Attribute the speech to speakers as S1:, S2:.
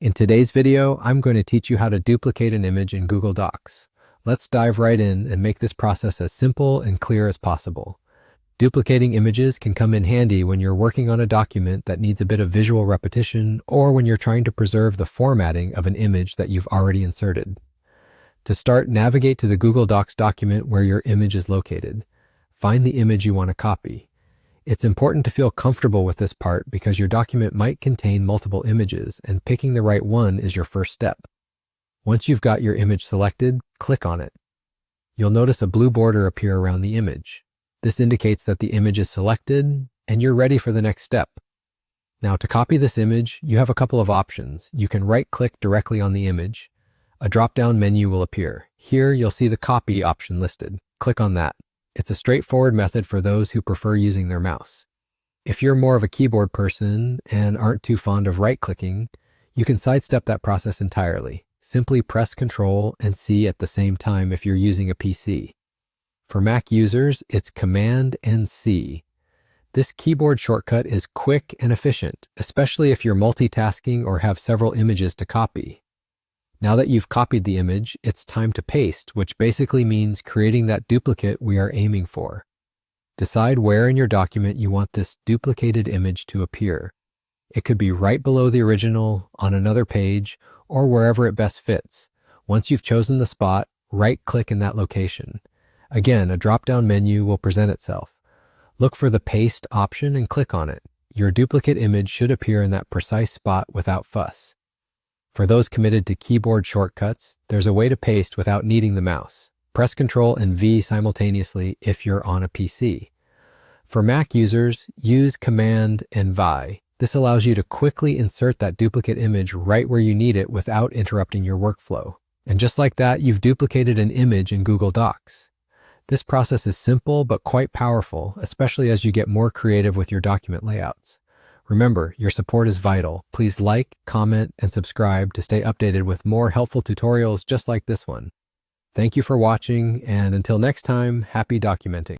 S1: In today's video, I'm going to teach you how to duplicate an image in Google Docs. Let's dive right in and make this process as simple and clear as possible. Duplicating images can come in handy when you're working on a document that needs a bit of visual repetition or when you're trying to preserve the formatting of an image that you've already inserted. To start, navigate to the Google Docs document where your image is located. Find the image you want to copy. It's important to feel comfortable with this part because your document might contain multiple images, and picking the right one is your first step. Once you've got your image selected, click on it. You'll notice a blue border appear around the image. This indicates that the image is selected and you're ready for the next step. Now, to copy this image, you have a couple of options. You can right-click directly on the image. A drop-down menu will appear. Here, you'll see the copy option listed. Click on that. It's a straightforward method for those who prefer using their mouse. If you're more of a keyboard person and aren't too fond of right-clicking, you can sidestep that process entirely. Simply press Ctrl and C at the same time if you're using a PC. For Mac users, it's Command and C. This keyboard shortcut is quick and efficient, especially if you're multitasking or have several images to copy. Now that you've copied the image, it's time to paste, which basically means creating that duplicate we are aiming for. Decide where in your document you want this duplicated image to appear. It could be right below the original, on another page, or wherever it best fits. Once you've chosen the spot, right-click in that location. Again, a drop-down menu will present itself. Look for the Paste option and click on it. Your duplicate image should appear in that precise spot without fuss. For those committed to keyboard shortcuts, there's a way to paste without needing the mouse. Press Ctrl and V simultaneously if you're on a PC. For Mac users, use Command and V. This allows you to quickly insert that duplicate image right where you need it without interrupting your workflow. And just like that, you've duplicated an image in Google Docs. This process is simple but quite powerful, especially as you get more creative with your document layouts. Remember, your support is vital. Please like, comment, and subscribe to stay updated with more helpful tutorials just like this one. Thank you for watching, and until next time, happy documenting.